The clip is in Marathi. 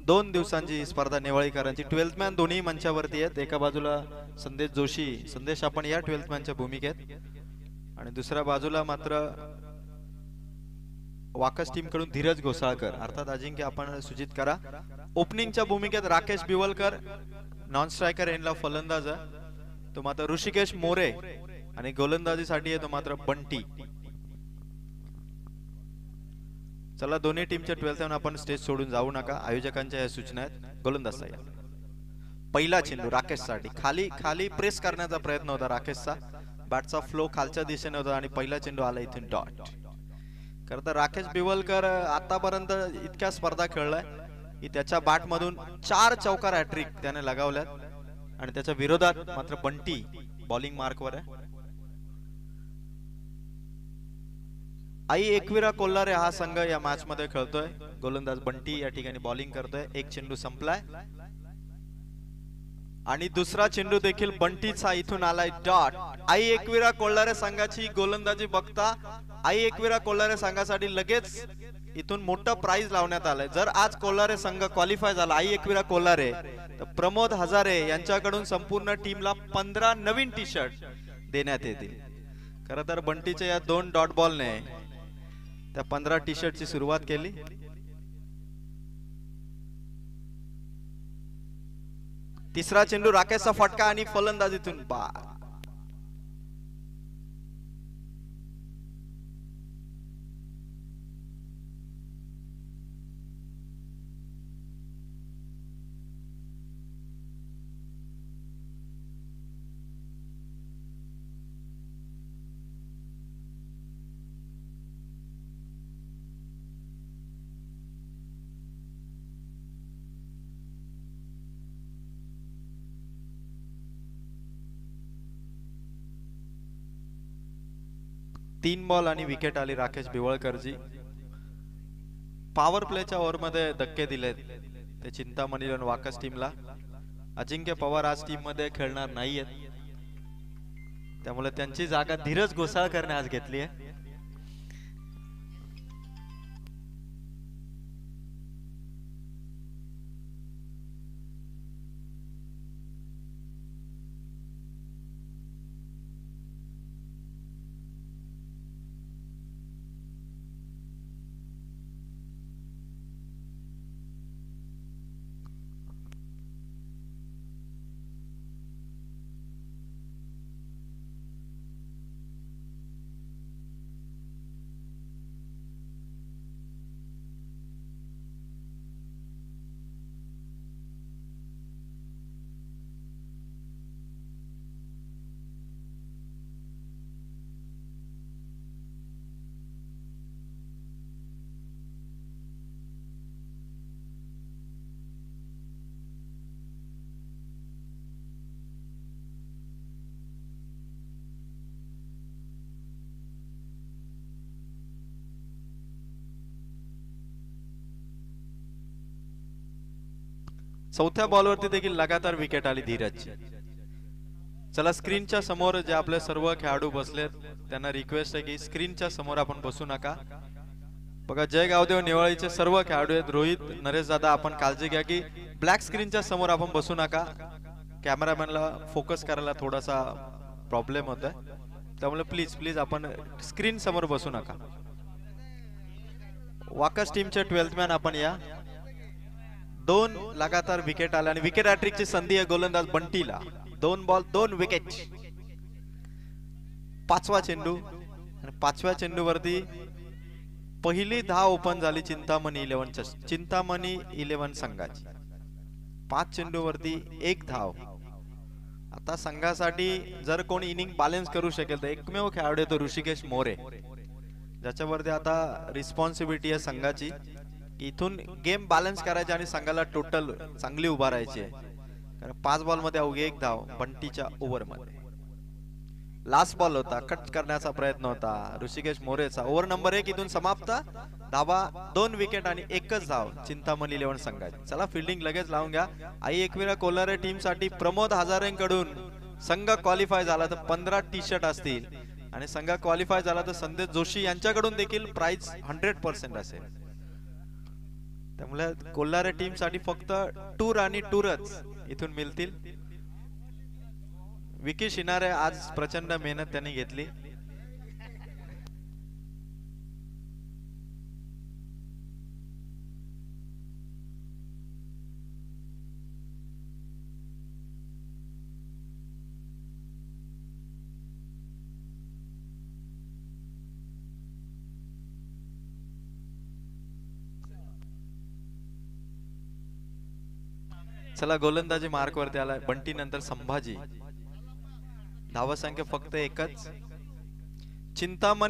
2 दिवसांची स्पर्धा नेवाळीकरांची 12th मॅन दोन्ही मंचावरती आहेत. एका बाजूला संदेश जोशी, संदेश आपण या 12th मॅनच्या भूमिकेत, आणि दुसऱ्या बाजूला मात्र वाकस टीम कडून धीरज घोसाळकर अर्थात अजिंक्य आपण सुजित करा. ओपनिंगच्या भूमिकेत राकेश बिवलकर, नॉन स्ट्रायकर एंडला फलंदाज तो मात्र ऋषिकेश मोरे, आणि गोलंदाजीसाठी आहे तो मात्र बंटी. चला दोन्ही टीमच्या 12th मॅन आपण स्टेज सोडून जाऊ नका. आयोजकांच्या या सूचना आहेत. गोलंदाज तयार. पहिला चेंडू राकेश साठी. खाली खाली प्रेस करण्याचा प्रयत्न होता राकेशचा. बॅटचा फ्लो खालच्या दिशेने होता आणि पहिला चेंडू आला इथून डॉट. खरं तर राकेश बिवलकर आतापर्यंत इतक्या स्पर्धा खेळलाय की त्याच्या बॅट मधून 4 चौकार हॅट्रिक त्याने लगावल्यात, आणि त्याच्या विरोधात मात्र बंटी बॉलिंग मार्कवर आहे. आई एकविरा कोल्हारे हा संघ या मॅच मध्ये खेळतोय. गोलंदाज बंटी या ठिकाणी बॉलिंग करतोय. एक चेंडू संपलाय आणि दुसरा चेंडू देखील बंटीचा इथून आलाय डॉट. आई एकविरा कोल्हारे संघाची गोलंदाजी बघता आई एकविरा कोल्हारे संघासाठी लगेच इथून मोठं प्राइज लावण्यात आलंय. जर आज कोल्हारे संघ क्वालिफाय झाला आई एकविरा कोल्हारे, तर प्रमोद हजारे यांच्याकडून संपूर्ण टीमला 15 नवीन टी शर्ट देण्यात येतील. खरं तर बंटीच्या या 2 डॉट बॉलने त्या 15 टी शर्टची सुरुवात केली. तिसरा चेंडू राकेशचा फटका आणि फलंदाजीतून बाद. तीन बॉल आणि विकेट आली राकेश बिवळकरजी. पॉवर प्लेच्या ओव्हर मध्ये धक्के दिलेत ते चिंतामणी आणि वाकस टीमला. अजिंक्य पवार आज टीम मध्ये खेळणार नाहीयेत, त्यामुळे त्यांची जागा धीरज घोसाळकरने आज घेतली आहे. चौथ्या बॉलवरती देखील लगातार विकेट आली धीरजची. चला स्क्रीनच्या समोर जे आपले सर्व खेळाडू बसलेत त्यांना रिक्वेस्ट आहे की स्क्रीनच्या समोर आपण बसू नका. बघा जय गावदेव नेवाळीचे सर्व खेळाडू आहेत. रोहित नरेश दादा आपण काळजी घ्या की ब्लॅक स्क्रीनच्या समोर आपण बसू नका. कॅमेरामॅनला फोकस करायला थोडासा प्रॉब्लेम होतोय, त्यामुळे प्लीज प्लीज आपण स्क्रीन समोर बसू नका. वाकस टीमचे 12th मॅन आपण या. 2 लगातार विकेट आले आणि विकेट हॅट्रिकची संधी आहे गोलंदाज बंटीला. 2 बॉल 2 विकेट. 5वा चेंडू आणि 5व्या चेंडूवरती पहिली धाव ओपन झाली चिंतामणी 11 संघाची. 5 चेंडूवरती 1 धाव. आता संघासाठी जर कोणी इनिंग बॅलन्स करू शकेल तर एकमेव खेळाडू तो ऋषिकेश मोरे, ज्याच्यावरती आता रिस्पॉन्सिबिलिटी आहे संघाची. इथून गेम बॅलन्स करायचे आणि संघाला टोटल चांगली उभारायची आहे. कारण 5 बॉल मध्ये अवघी 1 धाव बंटीच्या ओव्हर मध्ये. लास्ट बॉल होता, कट करण्याचा प्रयत्न होता ऋषिकेश मोरेचा. ओव्हर नंबर 1 इथून समाप्त. धावा 2 विकेट आणि 1च धाव चिंतामणी 11 संघाची. चला फिल्डिंग लगेच लावून घ्या. आई एकविरा कोल्हारे टीम साठी प्रमोद हजारेंकडून संघ क्वालिफाय झाला तर 15 टी शर्ट असतील, आणि संघ क्वालिफाय झाला तर संदेश जोशी यांच्याकडून देखील प्राइज 100% असेल. त्यामुळे कोल्हार टीम साठी फक्त टूर आणि टूरच इथून मिळतील. विकी शिनारे आज प्रचंड मेहनत त्यांनी घेतली. चला गोलंदाजी मार्क वरती आला. बंटी नंतर संभाजी. धावसंख्या फक्त एकच. चिंतामणी